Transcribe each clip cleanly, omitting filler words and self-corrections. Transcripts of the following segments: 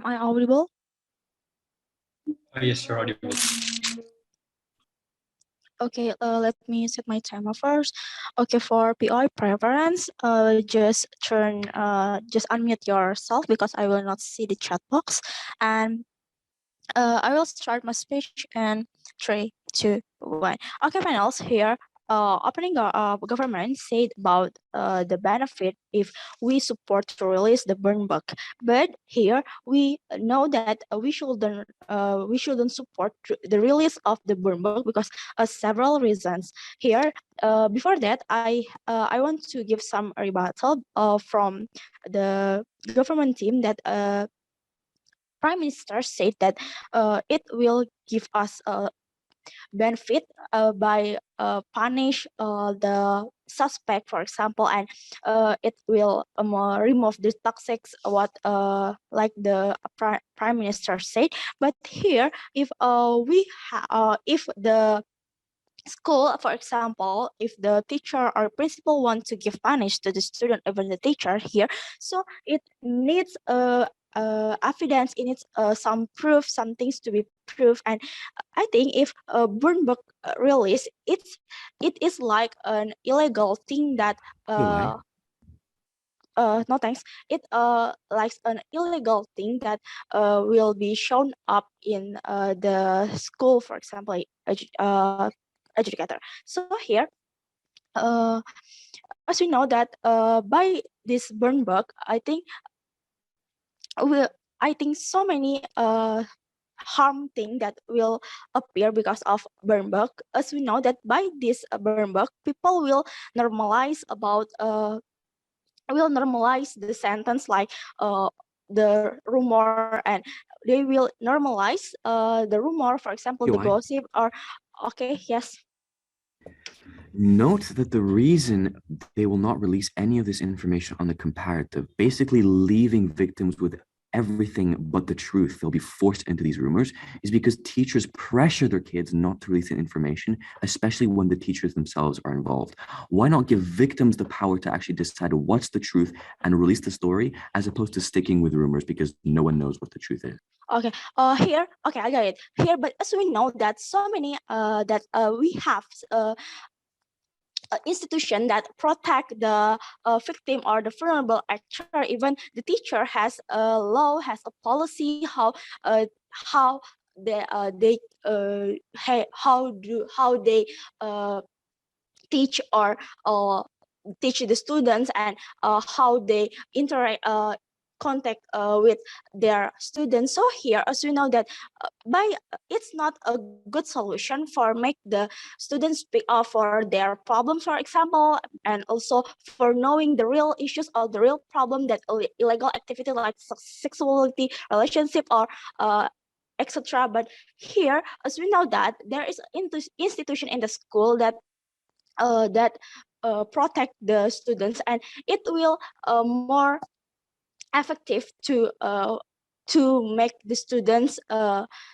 I audible? Yes, you're audible. Okay, let me set my timer first. Okay, for PI preference, just unmute yourself because I will not see the chat box, and I will start my speech in 3, 2, 1. Okay, panels here. Opening government said about the benefit if we support to release the Burnbook, but here we know that we shouldn't support the release of the Burnbook because several reasons. Here, before that, I want to give some rebuttal from the government team that Prime Minister said that it will give us a benefit by punish the suspect, for example, and it will remove the toxic what like the Prime Minister said. But here, if the school, for example, if the teacher or principal want to give punish to the student, even the teacher here, so it needs evidence, it needs some proof, some things to be proved. And I think if a burn book release, it is like an illegal thing that no thanks. It like an illegal thing that will be shown up in the school, for example, educator. So here, uh, as we know that by this burn book, will I think so many harm thing that will appear because of burn book. As we know that by this burn book, people will normalize the sentence like the rumor, and they will normalize the rumor, for example, the gossip or okay, yes. Note that the reason they will not release any of this information on the comparative, basically leaving victims with everything but the truth, they'll be forced into these rumors, is because teachers pressure their kids not to release the information, especially when the teachers themselves are involved. Why not give victims the power to actually decide what's the truth and release the story, as opposed to sticking with rumors because no one knows what the truth is? Okay. Here. Okay, I got it. Here, but as we know that so many we have institution that protect the victim or the vulnerable actor. Even the teacher has a law, has a policy how how they teach or teach the students, and how they interact contact with their students. So here, as we know that it's not a good solution for make the students speak up for their problems, for example, and also for knowing the real issues or the real problem that illegal activity like sexuality, relationship, or etc. But here, as we know that there is an institution in the school that protect the students, and it will more effective to make the students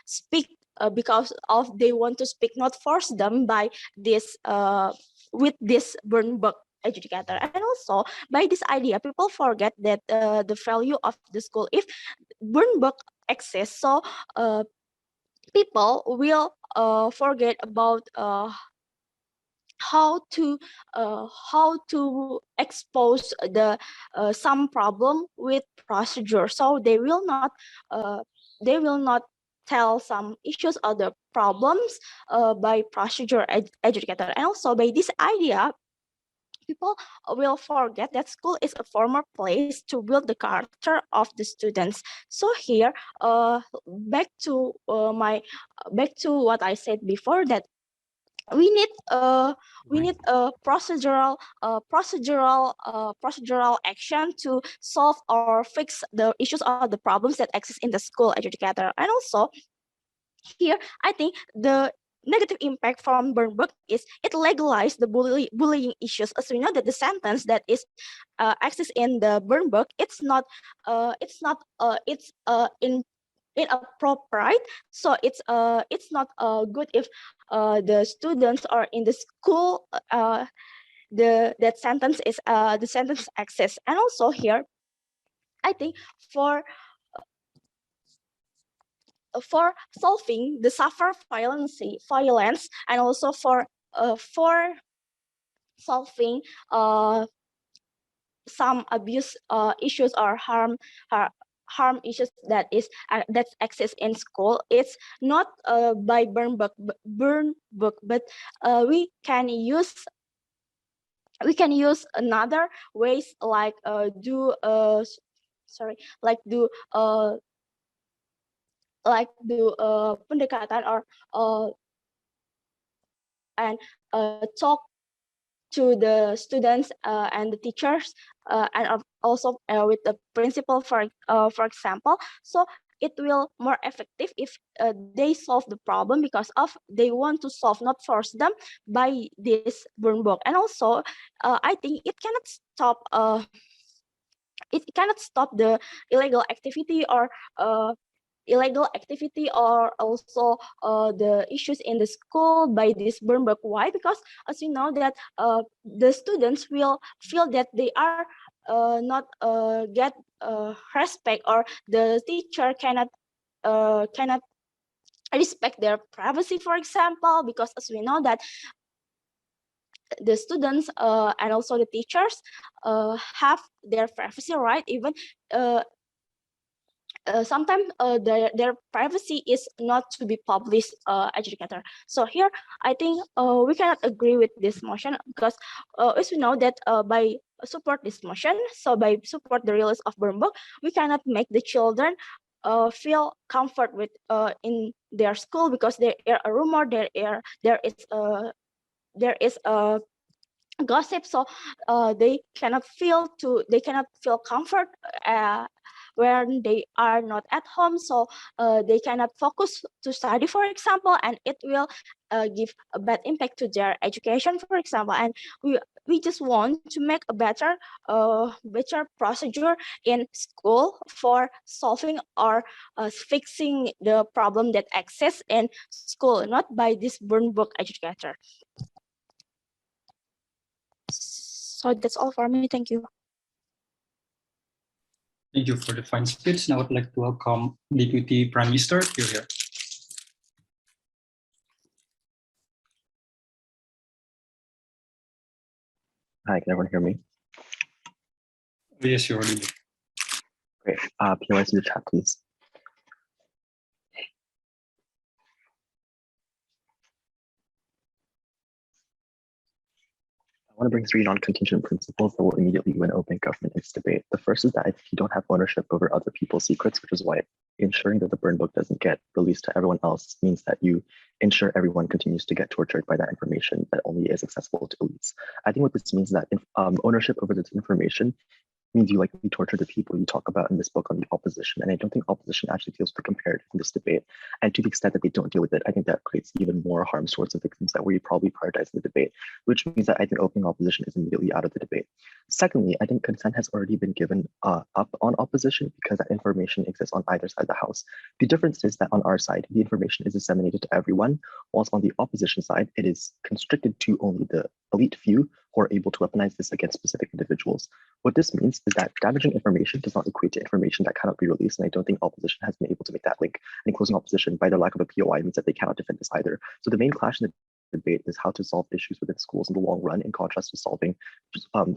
speak because of they want to speak, not force them by this with this burn book educator. And also by this idea, people forget that the value of the school. If burn book exists, so people will forget about how to expose the some problem with procedure. So they will not tell some issues or the problems by procedure educator. And also by this idea, people will forget that school is a former place to build the character of the students. So here, back to what I said before, that we need a procedural action to solve or fix the issues or the problems that exist in the school educator. And also here, I think the negative impact from Burnbook is it legalized the bullying issues. As we know that the sentence that is exists in the Burnbook, it's inappropriate. So it's not good if the students are in the school that sentence is the sentence access. And also here, I think for for solving the suffer violence, and also for solving some abuse issues or harm issues that exist in school. It's not by Burnbook, but we can use another ways, like do pendekatan, or and talk to the students and the teachers, and also with the principal, for example. So it will more effective if they solve the problem because of they want to solve, not force them by this Burnbook. And also I think it cannot stop the illegal activity, or also the issues in the school by this Burnbook. Why? Because as you know that the students will feel that they are not get respect, or the teacher cannot respect their privacy, for example, because as we know that the students and also the teachers have their privacy right, even sometimes their privacy is not to be published educator. So here I think we cannot agree with this motion, because as we know that by support this motion, so by support the release of Burnbook, we cannot make the children feel comfort with in their school, because there are a rumor, there is a gossip. So they cannot feel comfort when they are not at home. So they cannot focus to study, for example, and it will give a bad impact to their education, for example. And we just want to make a better procedure in school for solving or fixing the problem that exists in school, not by this Burnbook educator. So that's all for me. Thank you. Thank you for the fine speech. Now I would like to welcome Deputy Prime Minister here. Hi, can everyone hear me? Yes, you're audible. Great. POS in the chat, please. I want to bring 3 non-contingent principles that will immediately win open government in this debate. The first is that if you don't have ownership over other people's secrets, which is why ensuring that the Burnbook doesn't get released to everyone else means that you ensure everyone continues to get tortured by that information that only is accessible to elites. I think what this means is that ownership over this information means you likely torture the people you talk about in this book on the opposition. And I don't think opposition actually feels prepared in this debate. And to the extent that they don't deal with it, I think that creates even more harm towards the victims that we probably prioritize in the debate, which means that I think opening opposition is immediately out of the debate. Secondly, I think consent has already been given up on opposition because that information exists on either side of the house. The difference is that on our side, the information is disseminated to everyone, whilst on the opposition side, it is constricted to only the elite few who are able to weaponize this against specific individuals. What this means is that damaging information does not equate to information that cannot be released, and I don't think opposition has been able to make that link. And closing opposition by their lack of a POI means that they cannot defend this either. So the main clash in the debate is how to solve issues within schools in the long run, in contrast to solving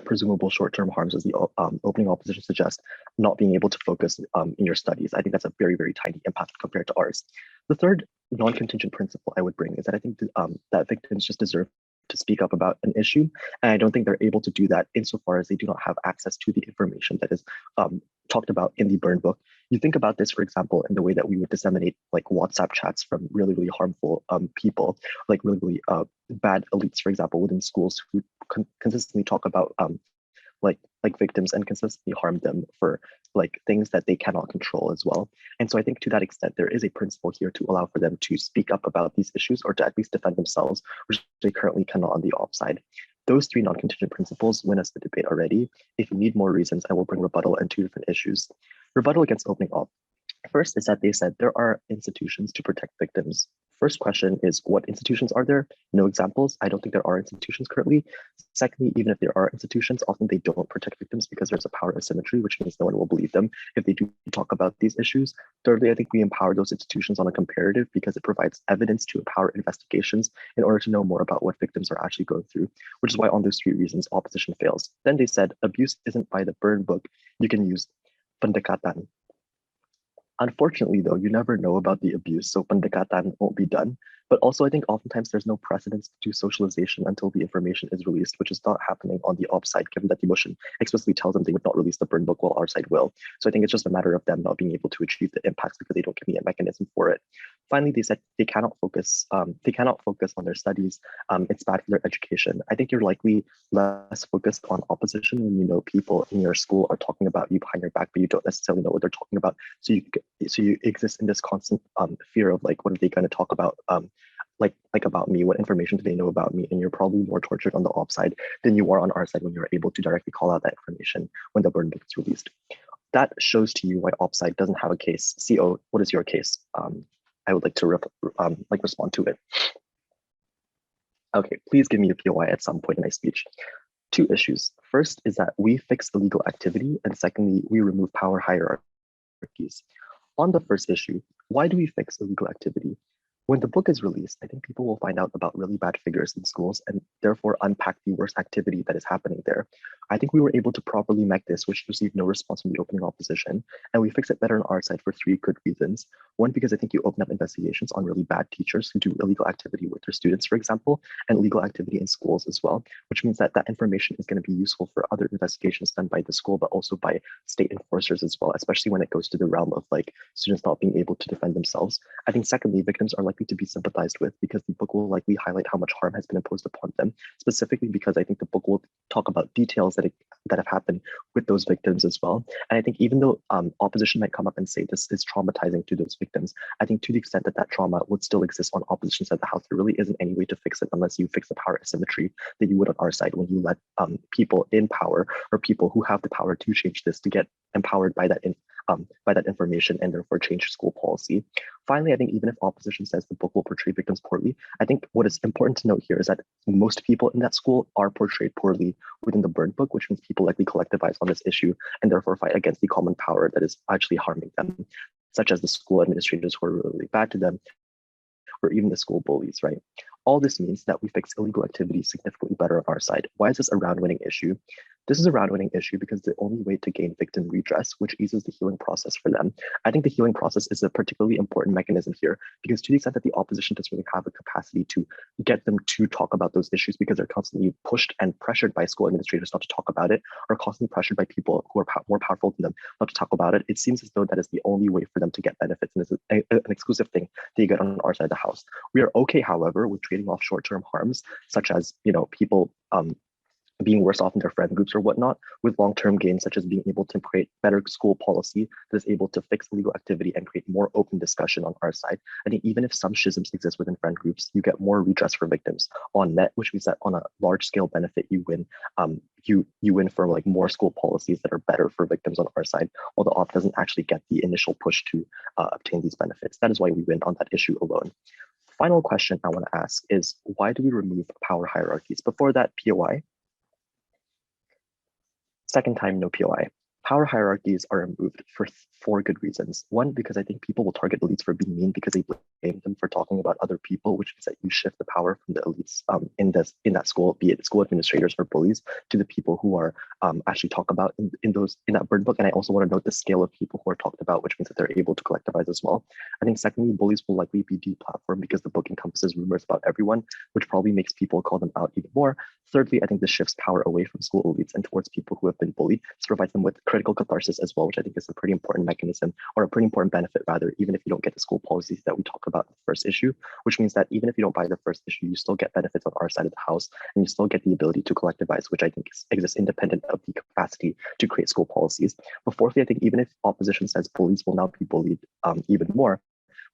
presumable short-term harms, as the opening opposition suggests, not being able to focus in your studies. I think that's a very, very tiny impact compared to ours. The third non-contingent principle I would bring is that I think that victims just deserve to speak up about an issue. And I don't think they're able to do that insofar as they do not have access to the information that is talked about in the Burnbook. You think about this, for example, in the way that we would disseminate like WhatsApp chats from really, really harmful people, like really, really bad elites, for example, within schools who consistently talk about like victims and consistently harm them for like things that they cannot control as well. And so I think to that extent, there is a principle here to allow for them to speak up about these issues or to at least defend themselves, which they currently cannot on the op side. Those 3 non-contingent principles win us the debate already. If you need more reasons, I will bring rebuttal and 2 different issues. Rebuttal against opening op. First is that they said there are institutions to protect victims First question is, what institutions are there? No examples. I don't think there are institutions currently. Secondly, even if there are institutions, often they don't protect victims because there's a power asymmetry, which means no one will believe them if they do talk about these issues. Thirdly, I think we empower those institutions on a comparative because it provides evidence to empower investigations in order to know more about what victims are actually going through, which is why on those 3 reasons, opposition fails. Then they said, abuse isn't by the Burnbook. You can use pendekatan. Unfortunately, though, you never know about the abuse, so pendekatan won't be done. But also, I think oftentimes there's no precedence to do socialization until the information is released, which is not happening on the op side, given that the motion explicitly tells them they would not release the Burnbook while our side will. So I think it's just a matter of them not being able to achieve the impacts because they don't give me a mechanism for it. Finally, they said they cannot focus. They cannot focus on their studies. It's bad for their education. I think you're likely less focused on opposition when you know people in your school are talking about you behind your back, but you don't necessarily know what they're talking about. So you exist in this constant fear of like, what are they going to talk about? Like about me, what information do they know about me? And you're probably more tortured on the op side than you are on our side when you're able to directly call out that information when the Burnbook is released. That shows to you why op side doesn't have a case. CO, what is your case? I would like to respond to it. Okay, please give me a POI at some point in my speech. 2 issues. First is that we fix illegal activity, and secondly, we remove power hierarchies. On the first issue, why do we fix illegal activity? When the book is released, I think people will find out about really bad figures in schools and therefore unpack the worst activity that is happening there. I think we were able to properly make this, which received no response from the opening opposition, and we fix it better on our side for 3 good reasons. One, because I think you open up investigations on really bad teachers who do illegal activity with their students, for example, and illegal activity in schools as well, which means that that information is going to be useful for other investigations done by the school, but also by state enforcers as well, especially when it goes to the realm of like students not being able to defend themselves. I think secondly, victims are likely to be sympathized with because the book will likely highlight how much harm has been imposed upon them, specifically because I think the book will talk about details that have happened with those victims as well. And I think even though opposition might come up and say this is traumatizing to those victims, I think to the extent that that trauma would still exist on opposition side of the house, there really isn't any way to fix it unless you fix the power asymmetry that you would on our side when you let people in power or people who have the power to change this to get empowered by that information and therefore change school policy. Finally, I think even if opposition says the book will portray victims poorly, I think what is important to note here is that most people in that school are portrayed poorly within the Burnbook, which means people likely collectivize on this issue and therefore fight against the common power that is actually harming them, such as the school administrators who are really bad to them, or even the school bullies, right? All this means that we fix illegal activity significantly better on our side. Why is this a round-winning issue? This is a round-winning issue because the only way to gain victim redress, which eases the healing process for them. I think the healing process is a particularly important mechanism here because to the extent that the opposition doesn't really have a capacity to get them to talk about those issues because they're constantly pushed and pressured by school administrators not to talk about it, or constantly pressured by people who are more powerful than them not to talk about it, it seems as though that is the only way for them to get benefits, and it's an exclusive thing that you get on our side of the house. We are okay, however, with trading off short-term harms, such as people being worse off in their friend groups or whatnot, with long-term gains, such as being able to create better school policy that is able to fix illegal activity and create more open discussion on our side. I think even if some schisms exist within friend groups, you get more redress for victims on net, which means that on a large-scale benefit, you win. You win for like more school policies that are better for victims on our side, while the op doesn't actually get the initial push to obtain these benefits. That is why we win on that issue alone. Final question I want to ask is, why do we remove power hierarchies? Before that, POI. Second time, no POI. Power hierarchies are removed for 4 good reasons. One, because I think people will target elites for being mean because they blame them for talking about other people, which means that you shift the power from the elites in that school, be it school administrators or bullies, to the people who are actually talk about in that Burnbook. And I also want to note the scale of people who are talked about, which means that they're able to collectivize as well. I think secondly, bullies will likely be deplatformed because the book encompasses rumors about everyone, which probably makes people call them out even more. Thirdly, I think this shifts power away from school elites and towards people who have been bullied. This provides them with critical catharsis as well, which I think is a pretty important mechanism, or a pretty important benefit rather, even if you don't get the school policies that we talk about in the first issue, which means that even if you don't buy the first issue, you still get benefits on our side of the house, and you still get the ability to collectivize, which I think exists independent of the capacity to create school policies. But fourthly, I think even if opposition says bullies will now be bullied even more,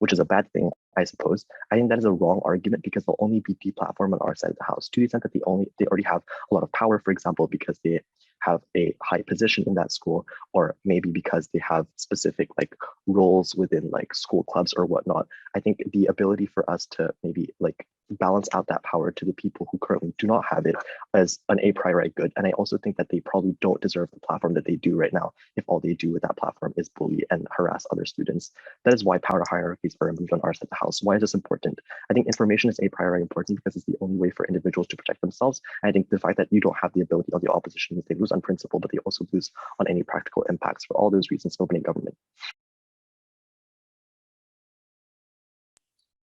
which is a bad thing, I suppose. I think that is a wrong argument because they'll only be deplatformed on our side of the house to the extent that they already have a lot of power, for example, because they have a high position in that school, or maybe because they have specific like roles within like school clubs or whatnot. I think the ability for us to maybe like balance out that power to the people who currently do not have it as an a priori good. And I also think that they probably don't deserve the platform that they do right now if all they do with that platform is bully and harass other students. That is why power hierarchies are removed on our side of the house. Why is this important? I think information is a priori important because it's the only way for individuals to protect themselves. And I think the fact that you don't have the ability of the opposition means they lose on principle, but they also lose on any practical impacts. For all those reasons, opening government.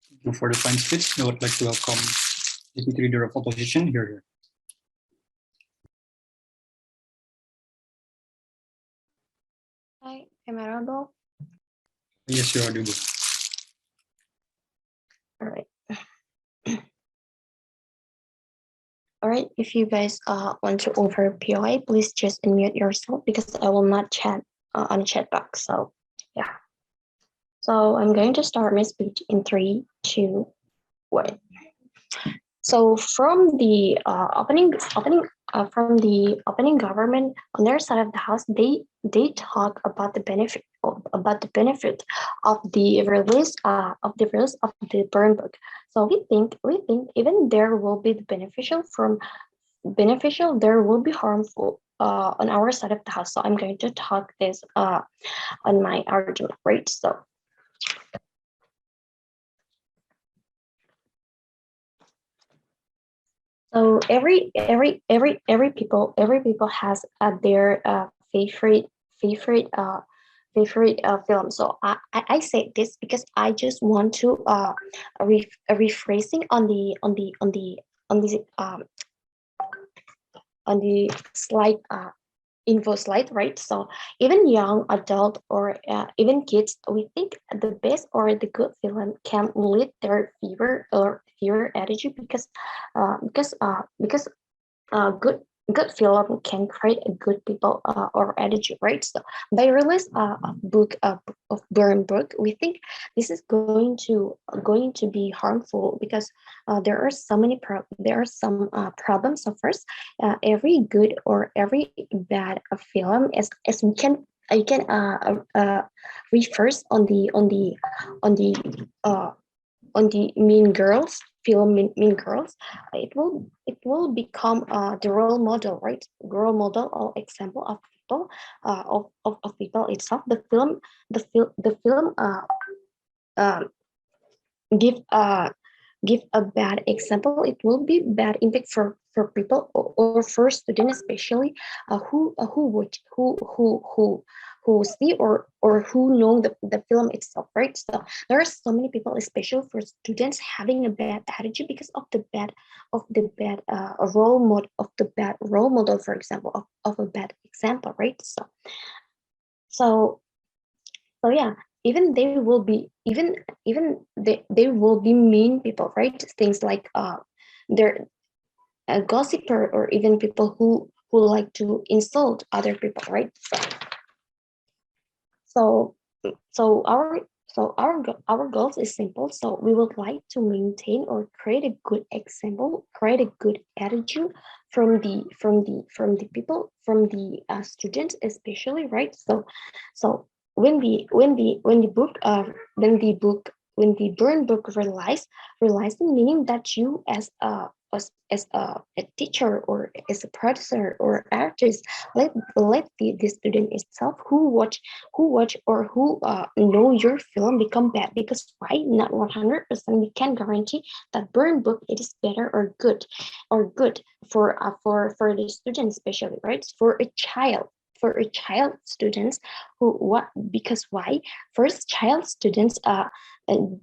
Thank you for the fine speech. I would like to welcome Deputy Leader of Opposition here. Hi, am I audible? Yes, you are audible. All right. All right, if you guys want to offer POI, please just unmute yourself because I will not chat on the chat box. So yeah. So I'm going to start my speech in 3, 2, 1. So from the opening government on their side of the house, they talk about the benefit of the release of the Burnbook. So we think even there will be the beneficial, there will be harmful on our side of the house. So I'm going to talk this on my argument, right? So every people has their favorite film. So I say this because I just want to rephrasing on the slide info slide, right? So even young adult or even kids, we think the best or the good film can lead their viewer attitude because good film can create a good people or attitude, right? So by release a book of Burnbook, we think this is going to be harmful because there are some problems. So first, every good or every bad film as we can refers on the Mean Girls film, Mean Girls. It will become the role model, right? Role model or example of people of people itself. The film give a bad example. It will be bad impact for people or for students, especially who see or who know the film itself, right? So there are so many people, especially for students, having a bad attitude because of the bad role model, for example, of a bad example, right? So yeah, even they will be they will be mean people, right? Things like they're a gossiper or even people who like to insult other people, right? So our goals is simple. So we would like to maintain or create a good example, create a good attitude from the people, from the students especially, right? So when the Burnbook realizing, meaning that you as a teacher or as a producer or artist, let the student itself who watch or who know your film become bad. Because why? Not 100% we can guarantee that Burnbook it is better or good for the student, especially, right? For a child students because why? First, child students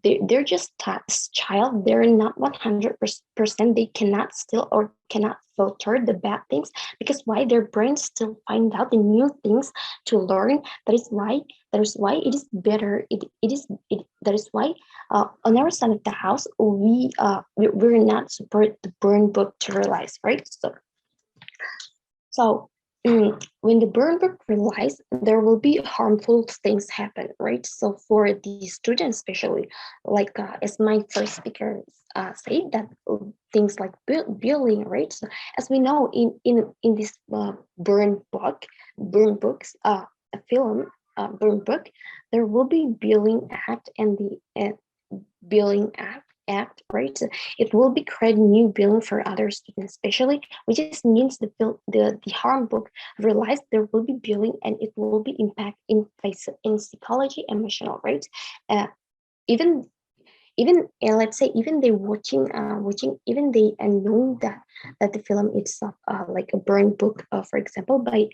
they're just child. They're not 100%. They cannot still or cannot filter the bad things because why? Their brains still find out the new things to learn. That is why it is better. That is why on our side of the house we're not support the Burnbook to realize, right? So when the Burnbook realize there will be harmful things happen, right? So for the students, especially, like as my first speaker said, that things like bullying, right? So as we know, in this Burnbooks, a film, Burnbook, there will be bullying act and the billing act, right? So it will be creating new billing for other students, especially, which just means the harm book realize there will be billing and it will be impact in psychology, emotional, right? Uh, even let's say even they watching even they know that the film itself like a Burnbook, for example, by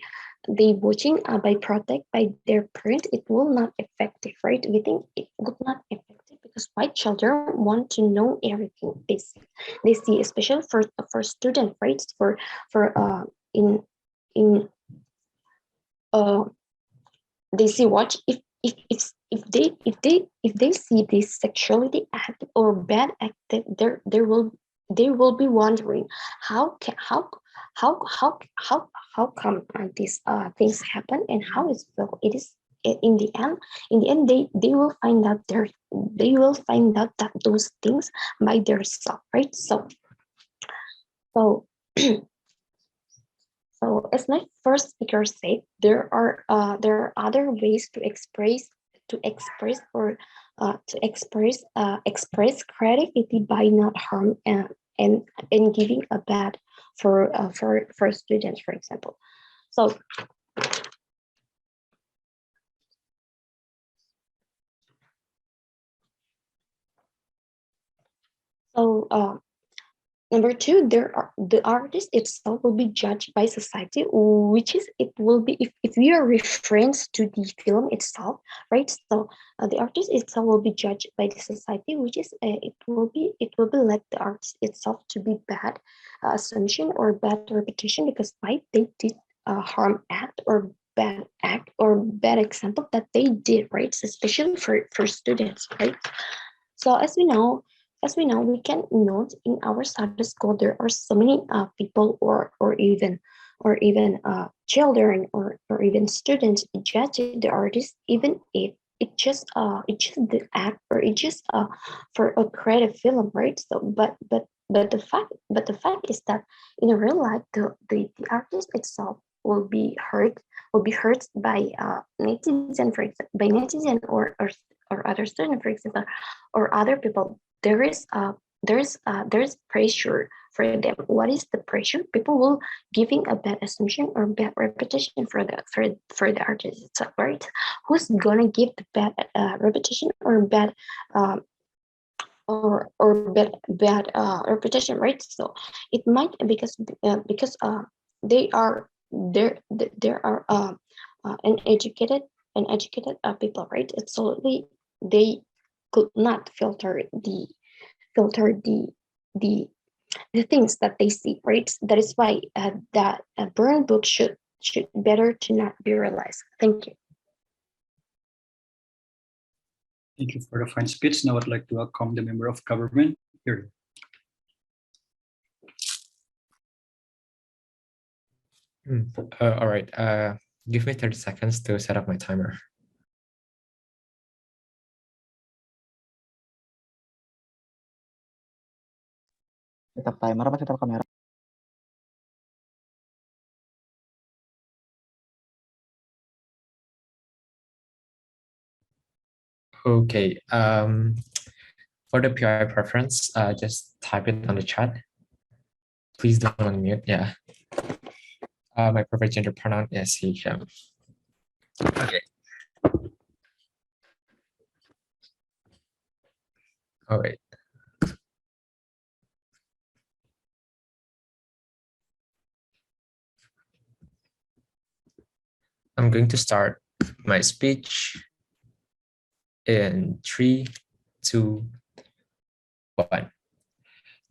they watching by protect by their parent, it will not effective, right? We think it would not effective because white children want to know everything they see, especially for student, right? For in uh they see watch if they see this sexuality act or bad act, they will be wondering how can how come these things happen and how it is in the end they will find out that those things by themselves, right? So So as my first speaker said, there are other ways to express creativity by not harm and giving a bad for students, for example. So number two, the artist itself will be judged by society, which is it will be if we are reference to the film itself, right? So the artist itself will be judged by the society, which is it will be let the artist itself to be bad assumption or bad reputation because why they did harm act or bad act or bad example that they did, right? So especially for students, right? So we can note in our Sunday school there are so many people or even children or even students judging the artist, even if it just the act or it just for a creative film, right? So but the fact is that in real life the artist itself will be hurt by netizen, for example, by netizen or other student, for example, or other people. There is pressure for them. What is the pressure? People will giving a bad assumption or bad reputation for the artist itself, right? Who's gonna give the bad reputation or bad or bad reputation, right? So it might because they are there are uneducated people, right? It's solely they could not filter the the things that they see, right? That is why that a burn book should better to not be realized. Thank you. Thank you for the fine speech. Now I'd like to welcome the member of government here. All right. Give me 30 seconds to set up my timer. Tetap timer apa tetap kamera? Okay. For the PI preference, just type it on the chat. Please don't unmute. Yeah. My preferred gender pronoun is he, him. Okay. All right. I'm going to start my speech in 3, 2, 1.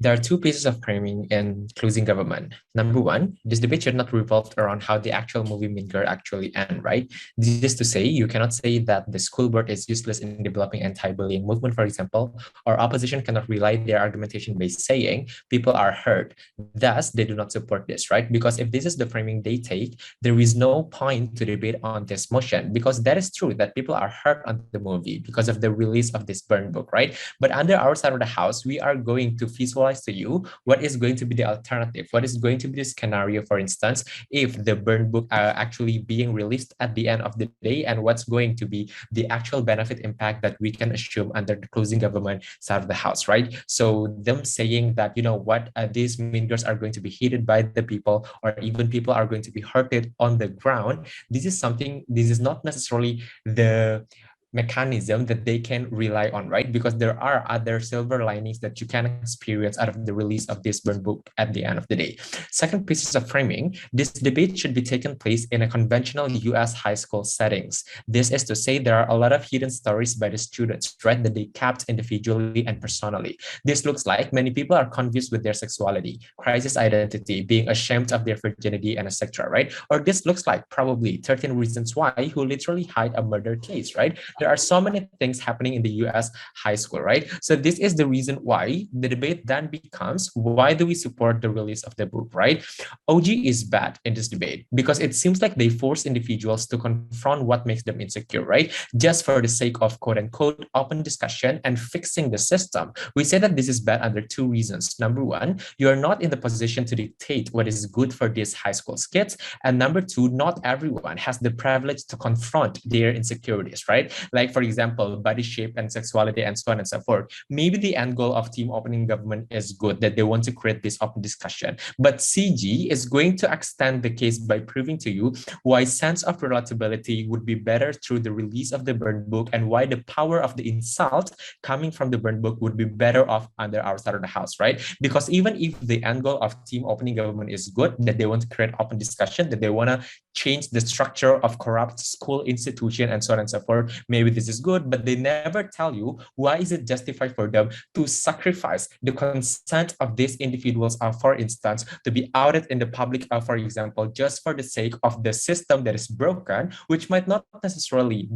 There are two pieces of framing in closing government. Number one, this debate should not revolve around how the actual movie Mean Girl actually end, right? This is to say, you cannot say that the school board is useless in developing anti-bullying movement, for example, or opposition cannot rely their argumentation by saying people are hurt. Thus, they do not support this, right? Because if this is the framing they take, there is no point to debate on this motion, because that is true that people are hurt on the movie because of the release of this Burnbook, right? But under our side of the house, we are going to visualize to you what is going to be the alternative, what is going to be the scenario, for instance, if the Burnbook are actually being released at the end of the day, and what's going to be the actual benefit impact that we can assume under the closing government side of the house, right? So them saying that, you know what, these Mean Girls are going to be hated by the people, or even people are going to be hurted on the ground. This is not necessarily the mechanism that they can rely on, right? Because there are other silver linings that you can experience out of the release of this Burnbook at the end of the day. Second pieces of framing, this debate should be taken place in a conventional US high school settings. This is to say there are a lot of hidden stories by the students, right, that they kept individually and personally. This looks like many people are confused with their sexuality, crisis identity, being ashamed of their virginity, and etc., right? Or this looks like probably 13 reasons why who literally hide a murder case, right? There are so many things happening in the US high school, right? So this is the reason why the debate then becomes, why do we support the release of the book, right? OG is bad in this debate because it seems like they force individuals to confront what makes them insecure, right? Just for the sake of quote unquote open discussion and fixing the system. We say that this is bad under two reasons. Number one, you are not in the position to dictate what is good for these high school kids. And number two, not everyone has the privilege to confront their insecurities, right? Like, for example, body shape and sexuality and so on and so forth. Maybe the end goal of team opening government is good, that they want to create this open discussion. But CG is going to extend the case by proving to you why sense of relatability would be better through the release of the Burnbook, and why the power of the insult coming from the Burnbook would be better off under our side of the house, right? Because even if the end goal of team opening government is good, that they want to create open discussion, that they want to change the structure of corrupt school institution and so on and so forth, maybe this is good, but they never tell you why is it justified for them to sacrifice the consent of these individuals, for instance, to be outed in the public, for example, just for the sake of the system that is broken, which might not necessarily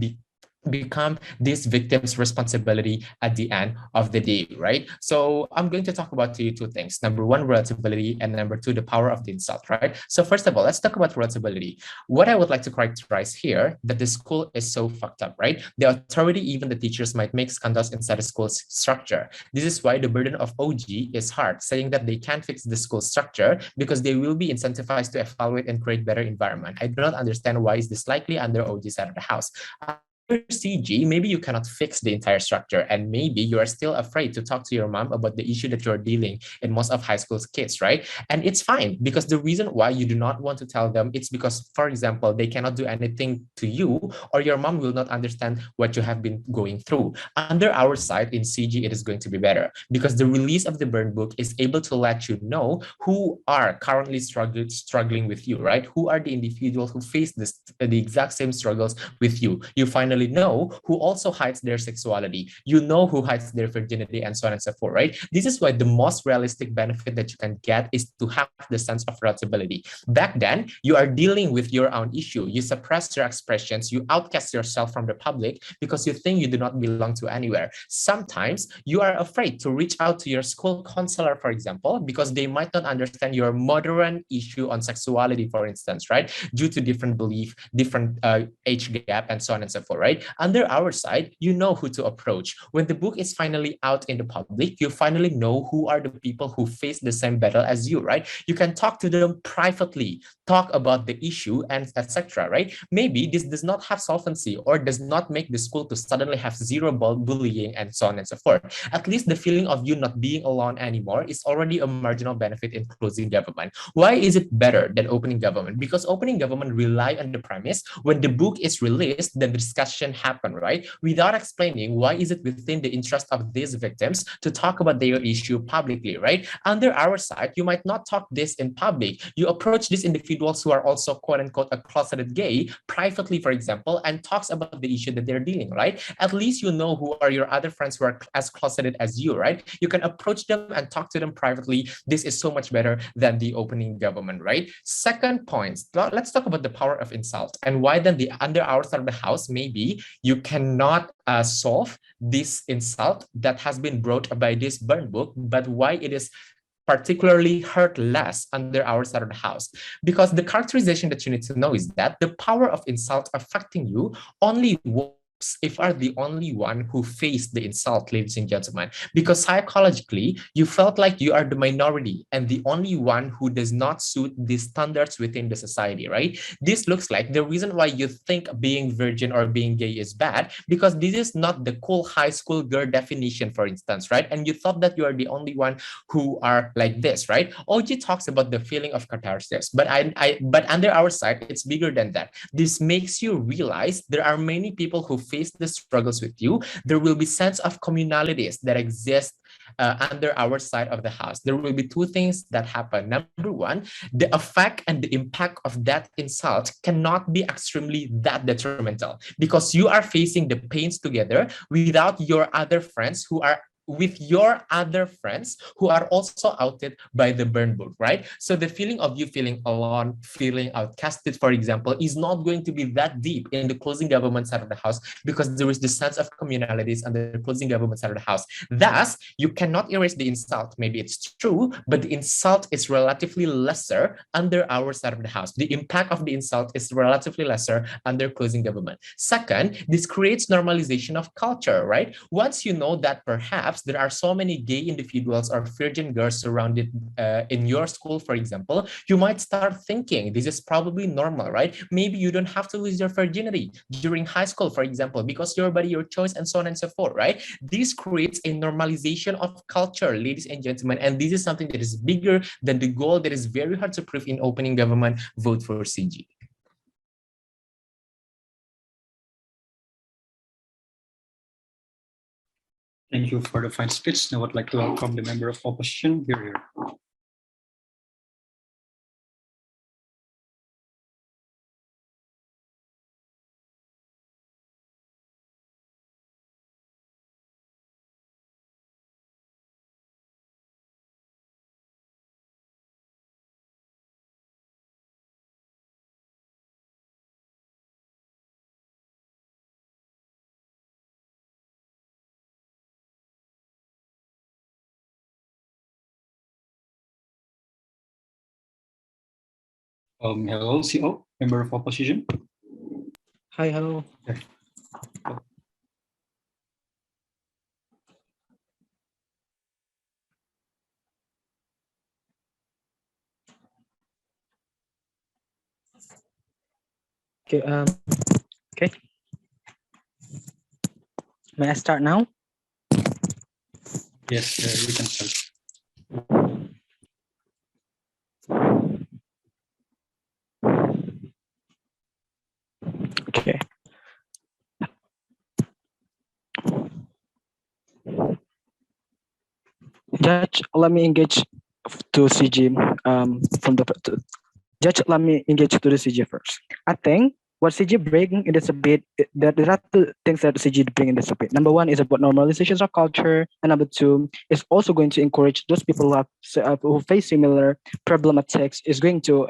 become this victim's responsibility at the end of the day, right? So I'm going to talk about to you two things. Number one, relatability, and number two, the power of the insult, right? So first of all, let's talk about relatability. What I would like to characterize here, that the school is so fucked up, right? The authority, even the teachers, might make scandals inside the school's structure. This is why the burden of OG is hard, saying that they can't fix the school structure because they will be incentivized to evaluate and create better environment. I do not understand why is this likely under OG side of the house. CG, maybe you cannot fix the entire structure, and maybe you are still afraid to talk to your mom about the issue that you're dealing in most of high school kids, right? And it's fine, because the reason why you do not want to tell them, it's because, for example, they cannot do anything to you, or your mom will not understand what you have been going through. Under our side in CG, it is going to be better, because the release of the Burnbook is able to let you know who are currently struggling with you, right? Who are the individuals who face the exact same struggles with you. You finally know who also hides their sexuality. You know who hides their virginity, and so on and so forth, right? This is why the most realistic benefit that you can get is to have the sense of relatability. Back then, you are dealing with your own issue. You suppress your expressions. You outcast yourself from the public because you think you do not belong to anywhere. Sometimes you are afraid to reach out to your school counselor, for example, because they might not understand your modern issue on sexuality, for instance, right? Due to different belief, different age gap, and so on and so forth, right? Under our side, you know who to approach. When the book is finally out in the public, you finally know who are the people who face the same battle as you, right? You can talk to them privately, talk about the issue, and etc., right? Maybe this does not have solvency or does not make the school to suddenly have zero bullying and so on and so forth. At least the feeling of you not being alone anymore is already a marginal benefit in closing government. Why is it better than opening government? Because opening government rely on the premise when the book is released, then the discussion discussion happen, right? Without explaining why is it within the interest of these victims to talk about their issue publicly, right? Under our side, you might not talk this in public. You approach these individuals who are also quote unquote a closeted gay privately, for example, and talks about the issue that they're dealing, right? At least you know who are your other friends who are as closeted as you, right? You can approach them and talk to them privately. This is so much better than the opening government, right? Second point, let's talk about the power of insult and why then the under our side of the house, maybe you cannot solve this insult that has been brought by this Burnbook, but why it is particularly hurt less under our side of the house. Because the characterization that you need to know is that the power of insult affecting you only works if you are the only one who faced the insult, ladies and gentlemen, because psychologically you felt like you are the minority and the only one who does not suit the standards within the society, right? This looks like the reason why you think being virgin or being gay is bad, because this is not the cool high school girl definition, for instance, right? And you thought that you are the only one who are like this, right? OG talks about the feeling of catharsis, but but under our side, it's bigger than that. This makes you realize there are many people who face the struggles with you. There will be sense of communalities that exist under our side of the house. There will be two things that happen. Number one, the effect and the impact of that insult cannot be extremely that detrimental because you are facing the pains together without your other friends who are also outed by the Burnbook, right? So the feeling of you feeling alone, feeling outcasted, for example, is not going to be that deep in the closing government side of the house because there is the sense of communalities under the closing government side of the house. Thus, you cannot erase the insult. Maybe it's true, but the insult is relatively lesser under our side of the house. The impact of the insult is relatively lesser under closing government. Second, this creates normalization of culture, right? Once you know that perhaps there are so many gay individuals or virgin girls surrounded in your school, for example, you might start thinking this is probably normal, right? Maybe you don't have to lose your virginity during high school, for example, because your body, your choice, and so on and so forth, right? This creates a normalization of culture, ladies and gentlemen, and this is something that is bigger than the goal that is very hard to prove in opening government. Vote for CG. Thank you for the fine speech. Now I would like to welcome the member of opposition. Here. Hello, CO, member of opposition. Hi, hello. Okay. Okay, okay. May I start now? Yes, we can start. Okay. Judge, let me engage to CG Judge, let me engage to the CG first. I think what CG bring in this debate, there are two things that CG bring in this debate. Number one is about normalization of culture, and number two is also going to encourage those people who face similar problematics. Is going to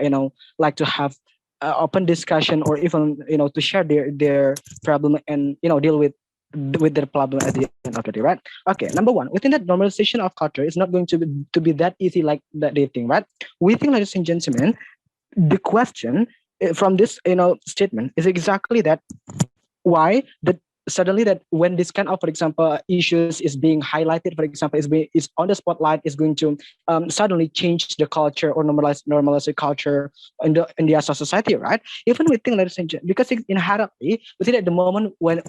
like to have open discussion or even to share their problem and deal with their problem at the end of the day, right? Okay, number one, within that normalization of culture, it's not going to be that easy like that they think, right? We think, ladies and gentlemen, the question from this statement is exactly that: why the suddenly that when this kind of, for example, issues is being highlighted, for example, is on the spotlight, is going to suddenly change the culture or normalize the culture in the society, right? Even we think, ladies and gentlemen, because it's inherently we think at the moment when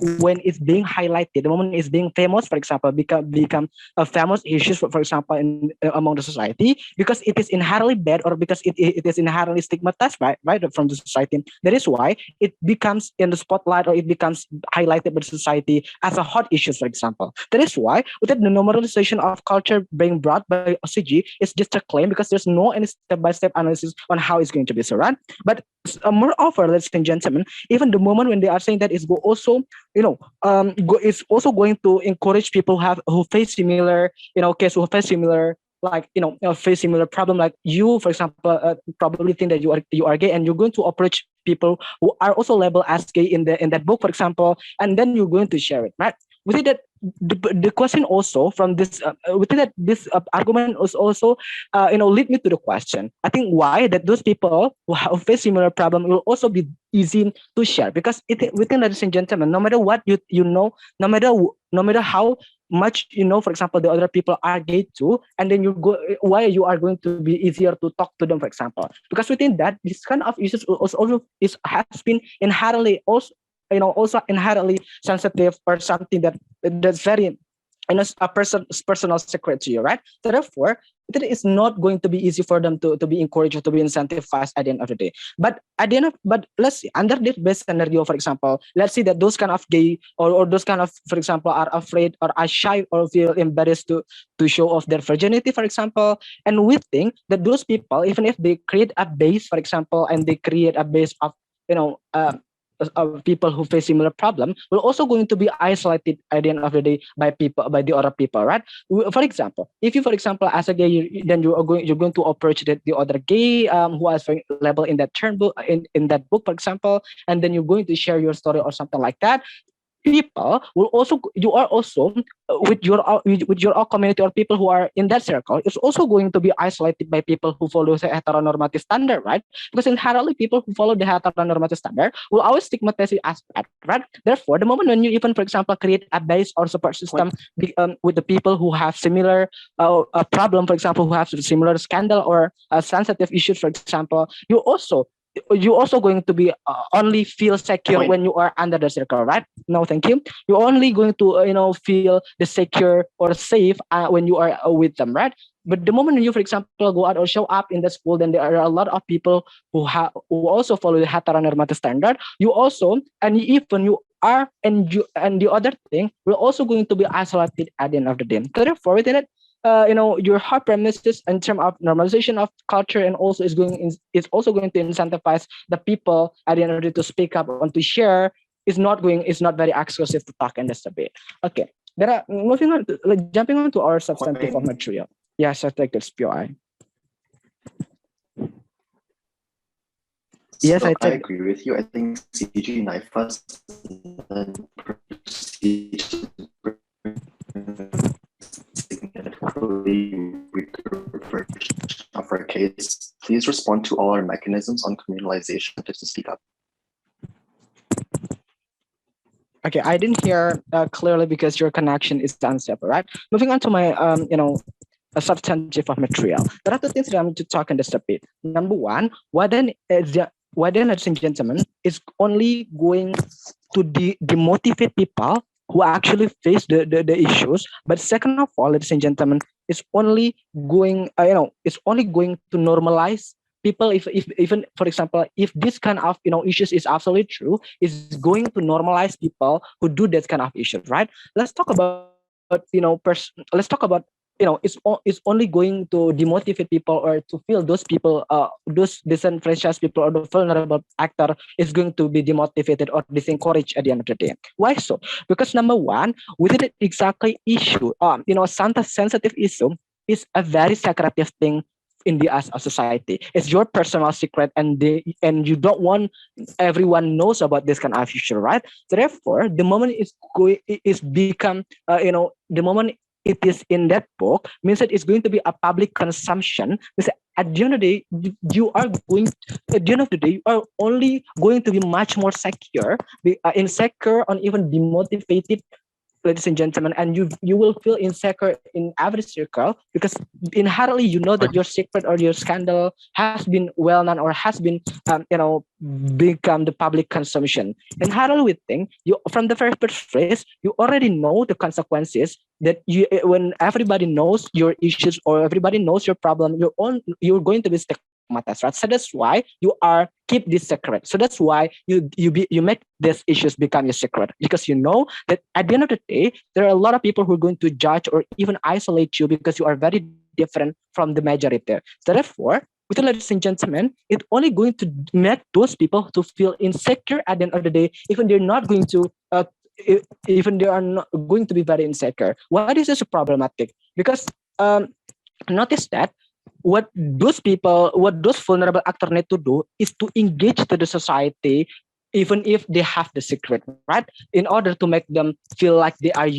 it's being highlighted, the moment it's being famous, for example, become a famous issues, for example, in among the society, because it is inherently bad or because it is inherently stigmatized, right from the society. That is why it becomes in the spotlight or it becomes highlighted by the society as a hot issue, for example. That is why within the normalization of culture being brought by OCG is just a claim because there's no any step-by-step analysis on how it's going to be so, right? But moreover, ladies and gentlemen, even the moment when they are saying that it's also, it's also going to encourage people who face similar, case who face similar, like face similar problem like you, for example, probably think that you are gay, and you're going to approach people who are also labeled as gay in that book, for example, and then you're going to share it, right? We think that the question also from this, we think that this argument is also, lead me to the question. I think why that those people who face similar problem will also be easy to share, because within, ladies and gentlemen, no matter what no matter how much for example, the other people are gay too, and then why you are going to be easier to talk to them, for example, because within that this kind of issues also has been inherently also inherently sensitive, or something that's very a personal secret to you, right? So therefore, it is not going to be easy for them to be encouraged or to be incentivized at the end of the day. But let's see, under this base scenario, for example, let's see that those kind of gay or those kind of, for example, are afraid or are shy or feel embarrassed to show off their virginity, for example. And we think that those people, even if they create a base, for example, and they create a base of people who face similar problem, will also going to be isolated at the end of the day by the other people, right? For example, if you, for example, as a gay, then you're going to approach the other gay who is labeled in that term book, in that book, for example, and then you're going to share your story or something like that. People will also, you are also with your community or people who are in that circle, it's also going to be isolated by people who follow the heteronormative standard, right? Because inherently people who follow the heteronormative standard will always stigmatize it as bad, right? Therefore, the moment when you even, for example, create a base or support system with the people who have similar a problem, for example, who have similar scandal or sensitive issues, for example, you also going to be only feel secure when you are under the circle, right? No, thank you. You're only going to feel the secure or safe when you are with them, right? But the moment you, for example, go out or show up in the school, then there are a lot of people who also follow the heteronormative standard. You also, and even you are, and the other thing, we're also going to be isolated at the end of the day. So therefore, within it, your hard premises in terms of normalization of culture, and also is also going to incentivize the people at the end of the day to speak up and to share. Is not very exclusive to talk in this debate. Okay, there are moving on to, jumping on to our substantive of material. Yes, I take this POI. Yes, so I agree with you. I think CG NIFAS of our case. Please respond to all our mechanisms on communalization to speak up. Okay, I didn't hear clearly because your connection is unstable, right? Moving on to my, a substantive of material. There are two things that I'm going to talk in this debate. Number one, why then, ladies and gentlemen, is only going to demotivate people who actually face the issues. But second of all, ladies and gentlemen, it's only going, it's only going to normalize people. If even, for example, if this kind of issues is absolutely true, is going to normalize people who do that kind of issues, right? Let's talk about let's talk about it's only going to demotivate people or to feel those people, those disenfranchised people or the vulnerable actor is going to be demotivated or disencouraged at the end of the day. Why so? Because number one, within the exactly issue, sensitive issue is a very secretive thing in the as a society. It's your personal secret, and you don't want everyone knows about this kind of issue, right? Therefore, the moment it's become, the moment it is in that book, means that it's going to be a public consumption. at the end of the day, you are going, at the end of the day, you are only going to be much more secure, insecure, and even demotivated, ladies and gentlemen, and you will feel insecure in every circle, because inherently you know that your secret or your scandal has been well known, or has been become the public consumption. Inherently we think, you from the first phrase, you already know the consequences, that when everybody knows your issues or everybody knows your problem, you're going to be stigmatized, right? So that's why you are keep this secret. So that's why you make these issues become your secret, because you know that at the end of the day, there are a lot of people who are going to judge or even isolate you because you are very different from the majority. So therefore, with the ladies and gentlemen, it's only going to make those people to feel insecure at the end of the day, even they're not going to even they are not going to be very insecure. Why this is problematic? Because notice that what those vulnerable actors need to do is to engage to the society, even if they have the secret, right? In order to make them feel like they are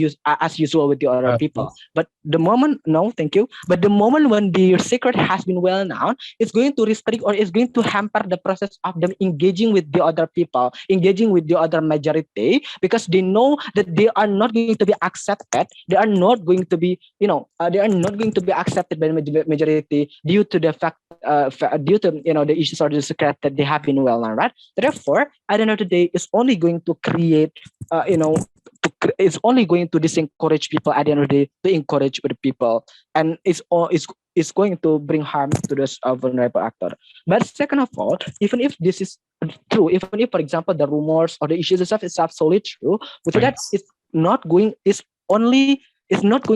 as usual with the other people. But the moment, no, thank you. But the moment when the secret has been well known, it's going to restrict or it's going to hamper the process of them engaging with the other people, engaging with the other majority, because they know that they are not going to be accepted. They are not going to be, they are not going to be accepted by the majority due to the fact, due to the issues or the secret that they have been well known, right? Therefore, at the end of the day, it's only going to create, it's only going to disencourage people at the end of the day to encourage other people, and it's going to bring harm to this vulnerable actor. But second of all, even if this is true, even if, for example, the rumors or the issues itself is absolutely true, with that, it's not going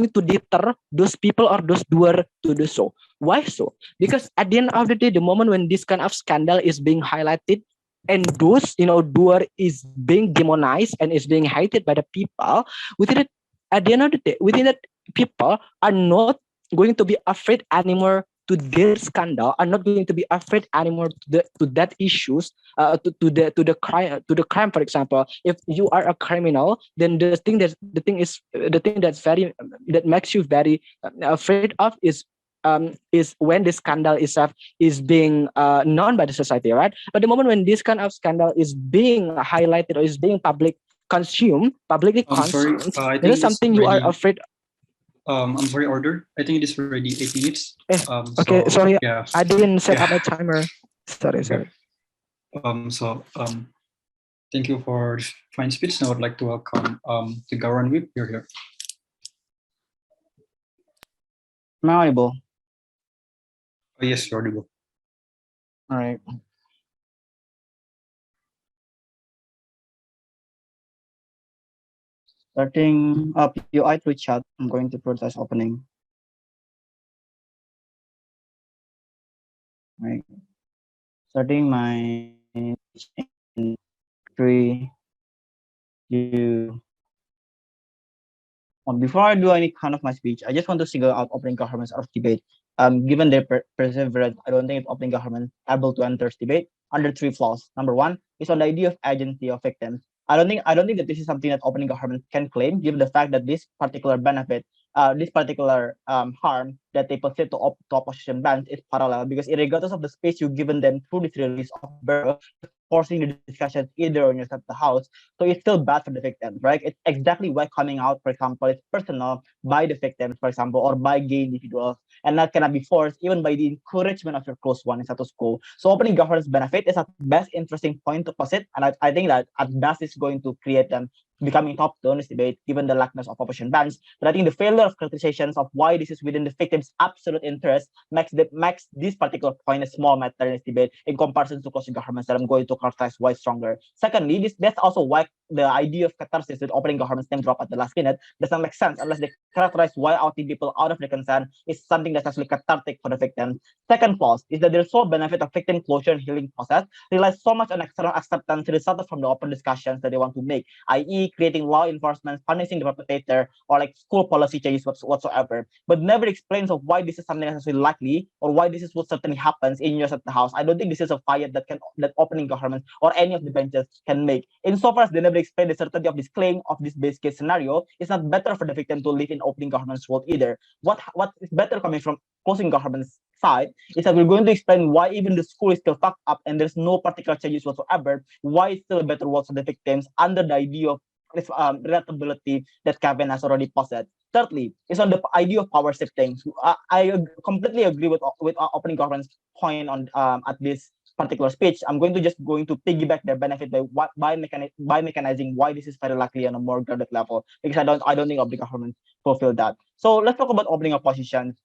to deter those people or those doer to do so. Why so? Because at the end of the day, the moment when this kind of scandal is being highlighted, and those doer is being demonized and is being hated by the people, within it, at the end of the day, within that, people are not going to be afraid anymore to their scandal, are not going to be afraid anymore to that issues, to the crime. For example, if you are a criminal, then the thing that's very, that makes you very afraid of is when the scandal itself is being known by the society, right? But the moment when this kind of scandal is being highlighted or is being publicly Sorry, consumed, I this think is something you are afraid. I'm sorry, order. I think it is already 8 minutes. Okay, so, sorry, yeah. I didn't set Yeah. up a timer. Sorry. Thank you for this fine speech. Now I would like to welcome the Garan Whip. You're here. Am I audible? Oh, yes, you're audible. All right. Starting up UI through chat, I'm going to protest opening. Right. Starting my in 3, 2. Before I do any kind of my speech, I just want to single out opening governments out of debate. Given their perseverance, I don't think it's opening government able to enter this debate under 3 flaws. Number 1 is on the idea of agency of victims. I don't think that this is something that opening government can claim, given the fact that this particular benefit, this particular harm that they perceive to opposition bans is parallel, because regardless of the space you've given them through this release of Burnbook, forcing the discussions either on yourself the house, so it's still bad for the victims, right? It's exactly why coming out, for example, is personal by the victims, for example, or by gay individuals, and that cannot be forced even by the encouragement of your close one in status quo. So opening governance benefit is at best interesting point to posit, and I think that at best is going to create them becoming top on this debate, given the lackness of opposition bans. But I think the failure of characterizations of why this is within the victim's absolute interest makes this particular point a small matter in this debate in comparison to closing governments that I'm going to characterize why stronger. Secondly, that's also why the idea of catharsis with opening governments name drop at the last minute does not make sense unless they characterize why outing people out of their consent is something that's actually cathartic for the victim. Second false is that the sole benefit of victim closure and healing process relies so much on external acceptance resulted from the open discussions that they want to make, i.e., creating law enforcement, punishing the perpetrator, or like school policy changes whatsoever, but never explains of why this is something that's actually likely or why this is what certainly happens in your at the house. I don't think this is a fight that opening government or any of the benches can make. Insofar as they never explain the certainty of this claim of this base case scenario, it's not better for the victim to live in opening government's world either. What is better coming from closing government's side is that we're going to explain why even the school is still fucked up and there's no particular changes whatsoever, why it's still a better world for the victims under the idea of relatability that Kevin has already posted. Thirdly, is on the idea of power shifting. I completely agree with opening government's point on at this particular speech. I'm going to piggyback their benefit by mechanizing why this is very likely on a more grounded level, because I don't think opening government fulfill that. So let's talk about opening of positions.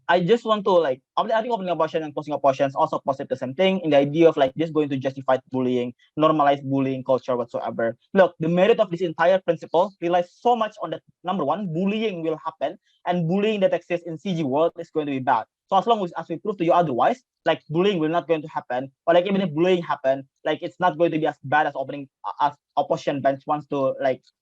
I just want to I think opening abortion and closing abortions also posit the same thing in the idea of just going to justify bullying, normalize bullying culture whatsoever. Look, the merit of this entire principle relies so much on that. Number one, bullying will happen, and bullying that exists in CG world is going to be bad. So as long as we prove to you otherwise, bullying will not going to happen, or even if bullying happen, it's not going to be as bad as opening as opposition bench wants to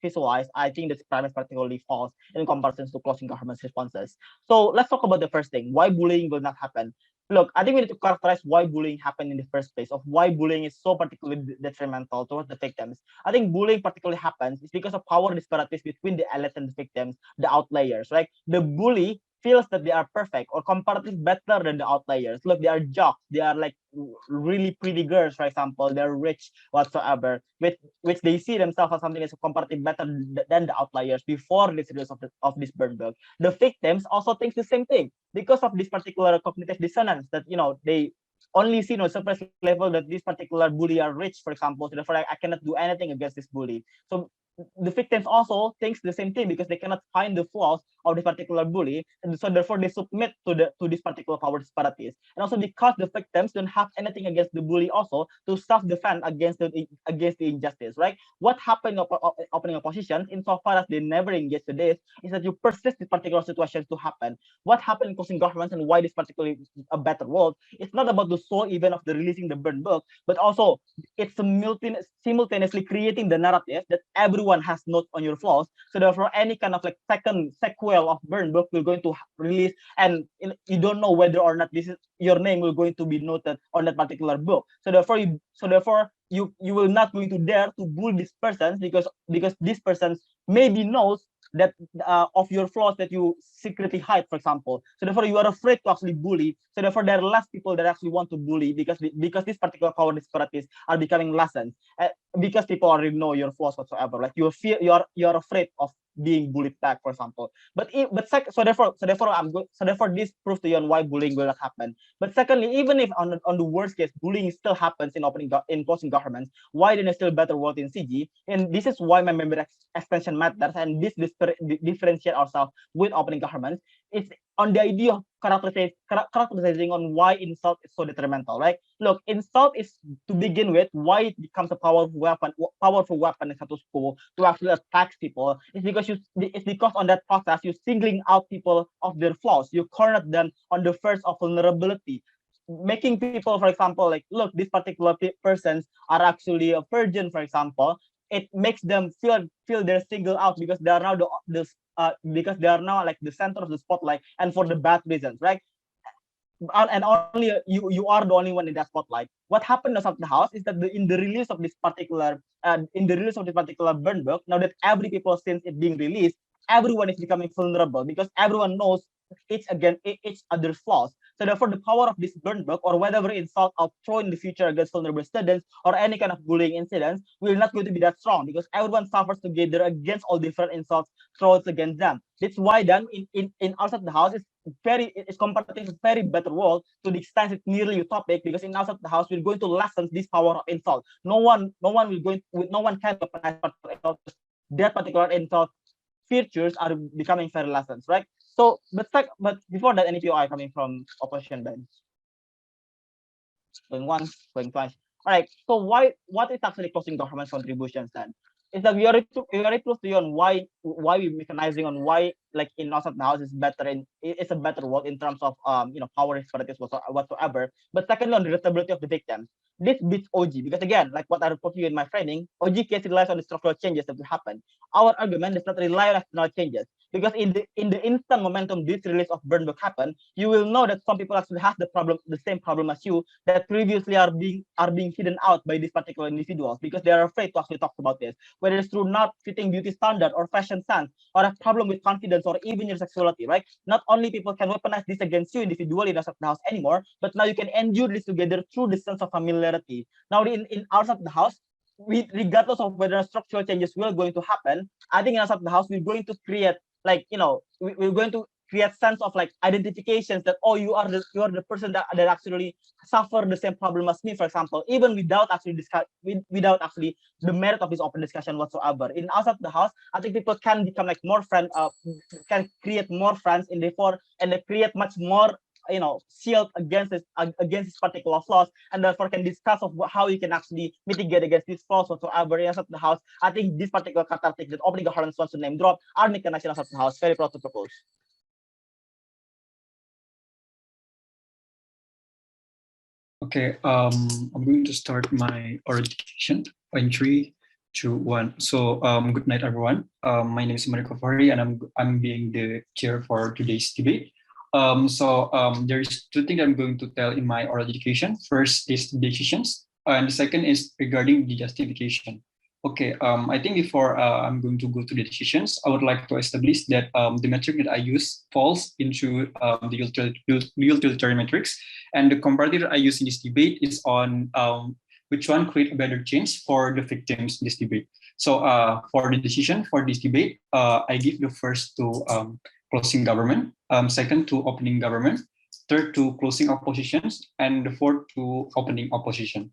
visualize. I think this premise particularly false in comparison to closing government's responses. So let's talk about the first thing, why bullying will not happen. Look, I think we need to characterize why bullying happened in the first place, of why bullying is so particularly detrimental towards the victims. I think bullying particularly happens is because of power disparities between the elites and the victims, the outliers, right? The bully feels that they are perfect or comparatively better than the outliers. Look, they are jocks, they are really pretty girls, for example, they're rich whatsoever, which they see themselves as something that's comparatively better than the outliers before this release of this Burnbook. The victims also think the same thing because of this particular cognitive dissonance that they only see on surface level that this particular bully are rich, for example, so therefore I cannot do anything against this bully. So the victims also thinks the same thing because they cannot find the flaws of this particular bully, and so therefore they submit to this particular power disparities. And also because the victims don't have anything against the bully, also to self-defend against the injustice, right? What happened in opening opposition, insofar as they never engage to this, is that you persist this particular situation to happen. What happened in closing governments and why this particularly a better world? It's not about the sole event of the releasing the Burnbook, but also it's simultaneously creating the narrative that everyone has notes on your flaws. So therefore, any kind of second sequel of Burnbook will going to release, and you don't know whether or not your name will going to be noted on that particular book. So therefore, you will not going to dare to bully this person because this person maybe knows that of your flaws that you secretly hide, for example. So therefore, you are afraid to actually bully. So therefore, there are less people that actually want to bully because these particular power disparities are becoming lessened. Because people already know your flaws whatsoever. You're afraid of being bullied back, for example. So therefore this proves to you on why bullying will not happen. But secondly, even if on the worst case bullying still happens in closing governments, why then is still better world in CG? And this is why my memory extension matters, and this differentiate ourselves with opening governments. It's on the idea of characterizing on why insult is so detrimental, right? Look, insult is to begin with why it becomes a powerful weapon in status quo to actually attack people. It's because on that process you're singling out people of their flaws. You corner them on the first of vulnerability, making people, for example, look, these particular persons are actually a virgin, for example. It makes them feel they're singled out because they are now because they are now the center of the spotlight, and for the bad reasons, right? And only you are the only one in that spotlight. What happened inside the house is that in the release of this particular Burnbook, now that every people since it being released, everyone is becoming vulnerable because everyone knows each other's flaws. So therefore, the power of this Burnbook or whatever insult or throw in the future against vulnerable students or any kind of bullying incidents will not going to be that strong because everyone suffers together against all different insults thrown against them. That's why then in outside the house it's comparatively a very better world to the extent it's nearly utopic because in outside the house we're going to lessen this power of insult. No one can weaponize that particular insult features are becoming very lessons, right? So, but before that, any POI coming from opposition bench? Going once, going twice. All right. So what is actually closing government's contributions then? Is that we already close to you on why we're mechanizing on why in outside the house is better and it's a better world in terms of power disparities whatsoever. But secondly, on the relatability of the victims, this beats OG because again, like what I reported to you in my framing, OG case relies on the structural changes that will happen. Our argument does not rely on external changes. because in the instant momentum this release of Burnbook happened, you will know that some people actually have the same problem as you, that previously are being hidden out by these particular individuals because they are afraid to actually talk about this, whether it's through not fitting beauty standard or fashion sense or a problem with confidence or even your sexuality, right? Not only people can weaponize this against you individually in outside the house anymore, but now you can endure this together through the sense of familiarity. Now in outside the house, regardless of whether structural changes will going to happen, I think in outside the house we're going to create, like, we're going to create sense of like identifications that, oh, you are the person that actually suffer the same problem as me, for example, even without actually without actually the merit of this open discussion whatsoever. In outside the house, I think people can become like more friends, can create more friends in the for, and they create much more shield against this particular flaws, and therefore can discuss of how you can actually mitigate against these flaws whatsoever inside the house. I think this particular cathartic that opening governance wants to name drop are mechanized outside the house. Very proud to propose. Okay, I'm going to start my oration in 3, 2, 1. So good night, everyone. My name is Mariko Fahri, and I'm being the chair for today's debate. There's 2 things I'm going to tell in my oral education. First is the decisions, and the second is regarding the justification. Okay, I think before I'm going to go to the decisions, I would like to establish that the metric that I use falls into the utilitarian metrics, and the comparative that I use in this debate is on which one create a better change for the victims in this debate. So for the decision for this debate, I give the first to closing government, second to opening government, third to closing oppositions, and the fourth to opening opposition.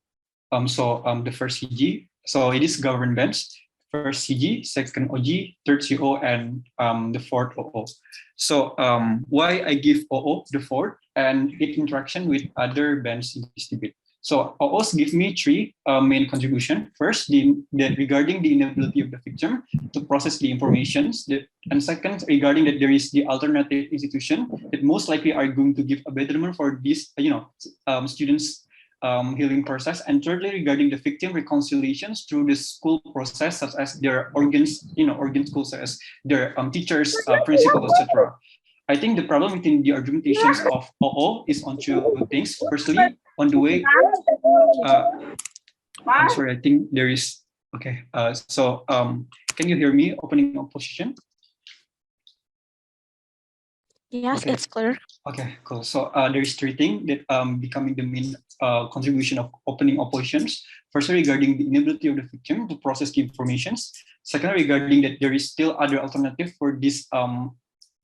The first CG, so it is government bench, first CG, second OG, third CO, and the fourth OO. So why I give OO the fourth and its interaction with other bands in this debate. So OOs give me 3 main contribution. First, regarding the inability of the victim to process the informations, and second, regarding that there is the alternative institution that most likely are going to give a betterment for these, students' healing process, and thirdly, regarding the victim reconciliations through the school process, such as their organ schools, such as their teachers, principals, etc. I think the problem within the argumentations of OO is on 2 things. Firstly, on the way, I'm sorry, I think there is, okay. Can you hear me opening opposition? Yes, okay. it's clear. Okay, cool. So there is 3 things that becoming the main contribution of opening oppositions. Firstly, regarding the inability of the victim to process the informations. Secondly, regarding that there is still other alternative for these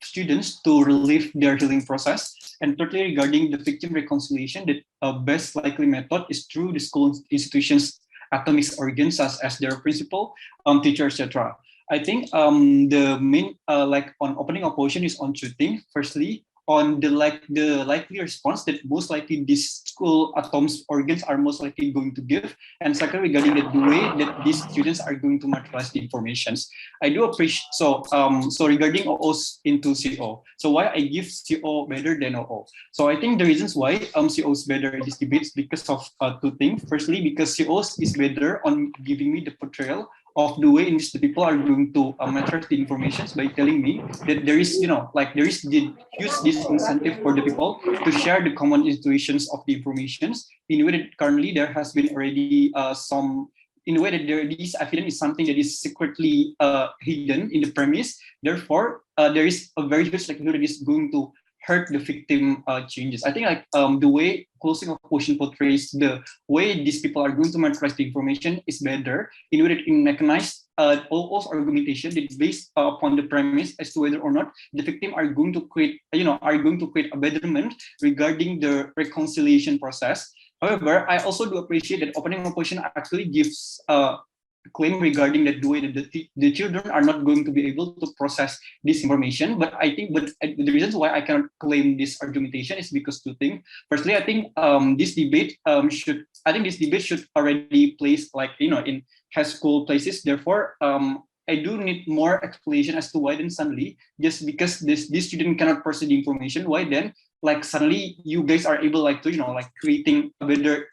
students to relieve their healing process. And thirdly, regarding the victim reconciliation, that best likely method is through the school institutions' atomic organs, such as their principal, teacher, etc. I think the main on opening opposition is on 2 things. Firstly, on the likely response that most likely these school atoms organs are most likely going to give, and second, regarding the way that these students are going to materialize the informations. I do appreciate so regarding OOs into CO. So why I give CO better than OO? So I think the reasons why CO is better in this debate is because of 2 things. Firstly, because COs is better on giving me the portrayal of the way in which the people are going to materialize the informations by telling me that there is, there is the use this incentive for the people to share the common intuitions of the informations in a way that currently there has been already some, in a way that this evidence is something that is secretly hidden in the premise. Therefore, there is a very huge likelihood that it's going to hurt the victim changes. I think the way closing of opposition portrays the way these people are going to materialize the information is better in a way that it mechanized all argumentation that is based upon the premise as to whether or not the victim are going to create a betterment regarding the reconciliation process. However, I also do appreciate that opening opposition actually gives claim regarding that the way that the children are not going to be able to process this information. But I think, the reasons why I cannot claim this argumentation is because 2 things. Firstly, I think this debate should already place in high school places. Therefore, I do need more explanation as to why then suddenly, just because this student cannot process the information, why then suddenly you guys are able creating a better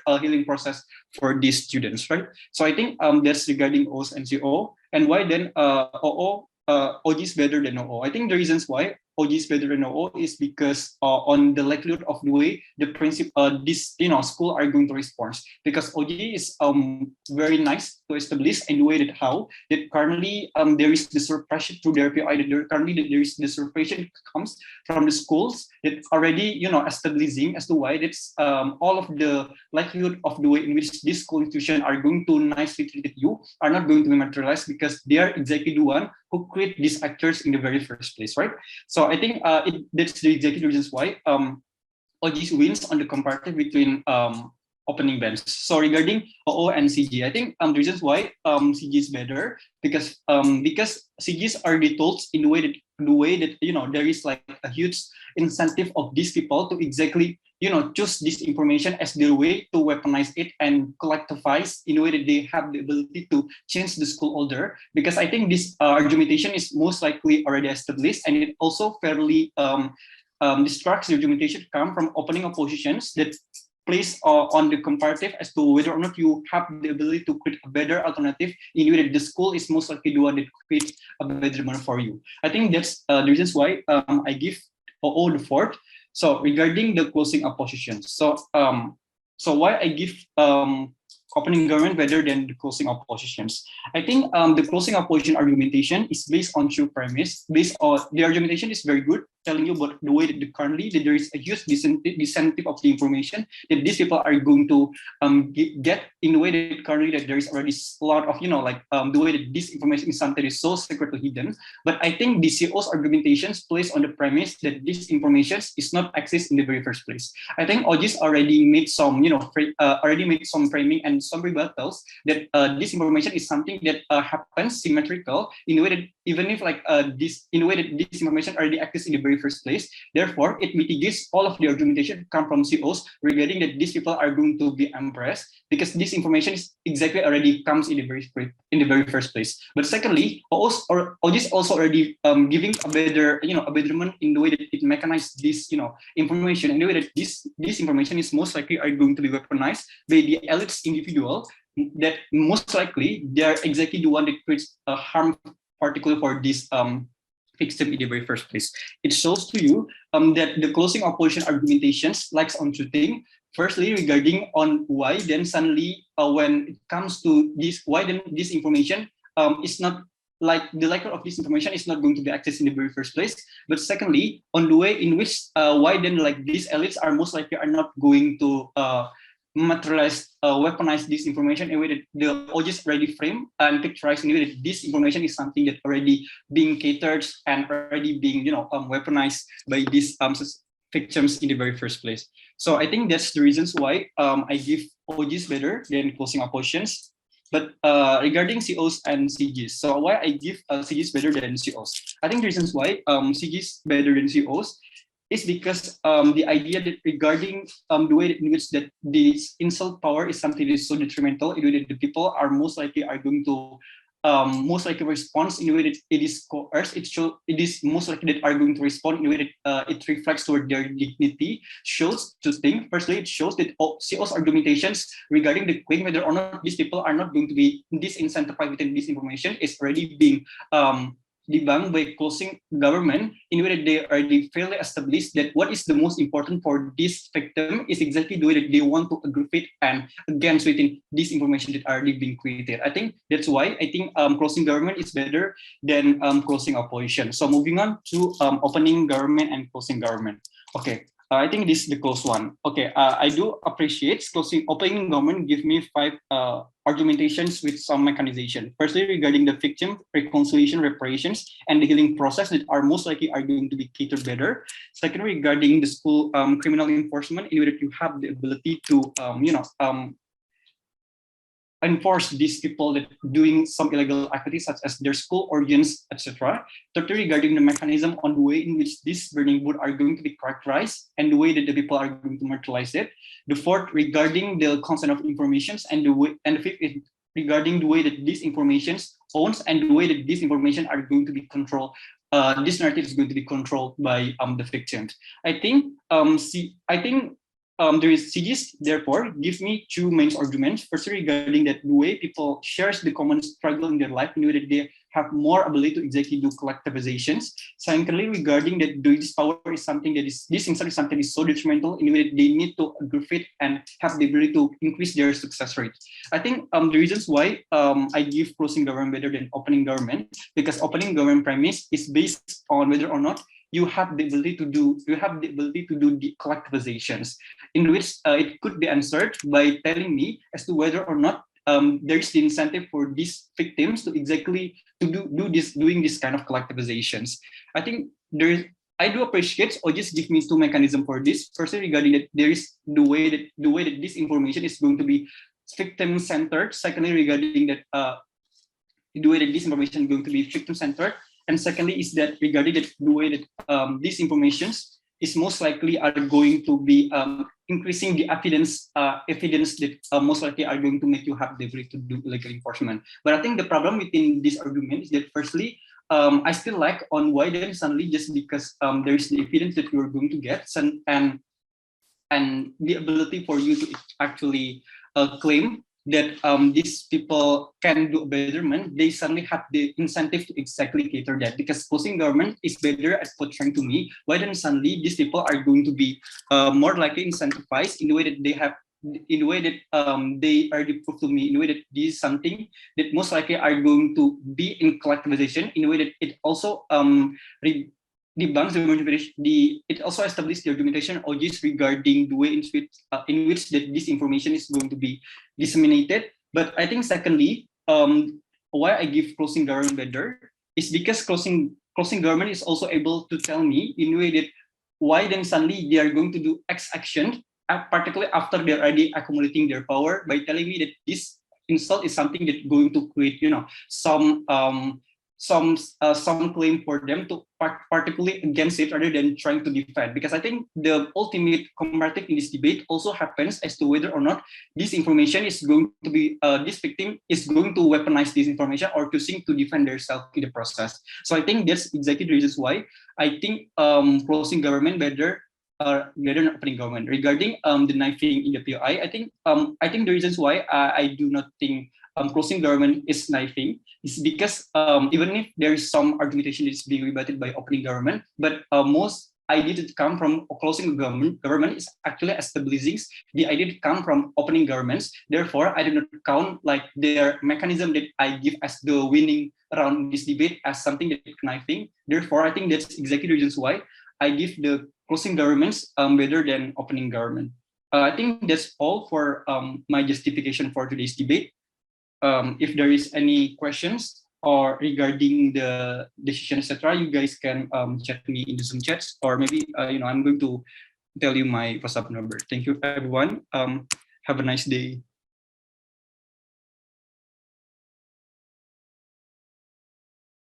healing process for these students, right? So I think that's regarding OOs and CO, and why then OO OG is better than OO. I think the reasons why OG is better than OO is because on the likelihood of the way the principal, this school are going to respond. Because OG is very nice to establish, and the way that how that currently there is the suppression through their PI, that there is the suppression comes from the schools that already establishing as to why that's all of the likelihood of the way in which this school institution are going to nicely treat you are not going to be materialized, because they are exactly the one who create these actors in the very first place, right? So I think that's the exactly reasons why OG wins on the comparative between opening bands. So regarding OO and CG, I think the reasons why CG is better because CGs are the tools in the way that there is like a huge incentive of these people to exactly choose this information as their way to weaponize it and collectivize in a way that they have the ability to change the school order. Because I think this argumentation is most likely already established, and it also fairly distracts the argumentation come from opening oppositions that place on the comparative as to whether or not you have the ability to create a better alternative in a way that the school is most likely the one that creates a better manner for you. I think that's the reasons why I give OO the fourth. So regarding the closing oppositions, so why I give opening government better than the closing oppositions? I think the closing opposition argumentation is based on true premise. Based on the argumentation is very good, telling you about the way that currently that there is a huge disincentive of the information that these people are going to get in the way that currently that there is already a lot of the way that this information is something is so secretly hidden. But I think the CO's argumentations placed on the premise that this information is not accessed in the very first place. I think OG's already made some framing and some rebuttals that this information is something that happens symmetrical in a way that even if this information already exists in the very first place, therefore it mitigates all of the argumentation come from COs regarding that these people are going to be impressed because this information is exactly already comes in the very first place. But secondly, OG's also already giving a betterment in the way that it mechanized this information in the way that this information is most likely are going to be weaponized by the elites individual that most likely they are exactly the one that creates a harm, particularly for this victim in the very first place. It shows to you that the closing opposition argumentations likes on two things. Firstly, regarding on why then suddenly when it comes to this, why then this information is not like the likelihood of this information is not going to be accessed in the very first place. But secondly, on the way in which why then like these elites are most likely are not going to materialize, weaponize this information in a way that the OGs already frame and picturized in a way that this information is something that already being catered and already being weaponized by these victims in the very first place. So I think that's the reasons why I give OGs better than closing oppositions. But regarding COs and CGs, so why I give CGs better than COs? I think the reasons why CGs better than COs is because the idea that regarding the way in which that this insult power is something that is so detrimental, in the way that the people are most likely are going to most likely respond in the way that it is coerced. It is most likely that are going to respond in the way that it reflects toward their dignity. Shows two things. Firstly, it shows that CO's argumentations regarding the claim whether or not these people are not going to be disincentivized within this information is already being debunked by closing government in a way that they already fairly established that what is the most important for this victim is exactly the way that they want to aggravate and against within this information that are already being created. I think that's why I think closing government is better than closing opposition. So moving on to opening government and closing government. Okay. I think this is the close one. Okay, I do appreciate opening government give me 5 argumentations with some mechanization. Firstly, regarding the victim, reconciliation, reparations, and the healing process that are most likely are going to be catered better. Secondly, regarding the school criminal enforcement, in order to have the ability to enforce these people that doing some illegal activities such as their school organs, etc. Thirdly, regarding the mechanism on the way in which these burning wood are going to be characterized and the way that the people are going to materialize it. The fourth, regarding the consent of informations, and the fifth is regarding the way that these informations owns and the way that these information are going to be controlled. This narrative is going to be controlled by the victims. I think there is CGs, therefore, give me 2 main arguments. Firstly, regarding that the way people shares the common struggle in their life, in the way that they have more ability to exactly do collectivizations. Secondly, regarding that this power is something that is, this insight is something that is so detrimental in a way that they need to aggravate and have the ability to increase their success rate. I think the reasons why I give closing government better than opening government, because opening government premise is based on whether or not you have the ability to do the collectivizations, in which it could be answered by telling me as to whether or not there is the incentive for these victims to exactly doing this kind of collectivizations. I think I do appreciate or just give me two mechanisms for this. Firstly, regarding that there is the way that this information is going to be victim centered. Secondly, regarding that the way that this information is going to be victim centered. And secondly, is that regarding that the way that these informations is most likely are going to be increasing the evidence that most likely are going to make you have the ability to do legal enforcement. But I think the problem within this argument is that firstly, I still like on why then suddenly just because there is the evidence that you are going to get and the ability for you to actually claim that these people can do a betterment, they suddenly have the incentive to exactly cater that, because closing government is better at portraying to me why then suddenly these people are going to be more likely incentivized in the way that they have, in the way that they are proved to me in a way that this is something that most likely are going to be in collectivization, in a way that it also debunks it also establishes the argumentation or just regarding the way in which that this information is going to be disseminated. But I think secondly, why I give closing government better is because closing government is also able to tell me in a way that why then suddenly they are going to do X action, particularly after they're already accumulating their power, by telling me that this insult is something that's going to create, some claim for them to particularly against it rather than trying to defend. Because I think the ultimate comparative in this debate also happens as to whether or not this information is going to be, this victim is going to weaponize this information or choosing to defend themselves in the process. So I think that's exactly the reasons why I think closing government better than opening government. Regarding the knifing in the POI, I think the reasons why I do not think closing government is knifing is because even if there is some argumentation that is being rebutted by opening government, but most idea that come from closing government is actually establishing the idea that come from opening governments. Therefore, I do not count like their mechanism that I give as the winning around this debate as something that is knifing. Therefore, I think that's exactly the reasons why I give the closing governments better than opening government. I think that's all for my justification for today's debate. If there is any questions or regarding the decision, etc., you guys can chat me in the Zoom chats, or maybe I'm going to tell you my WhatsApp number. Thank you, everyone. Have a nice day.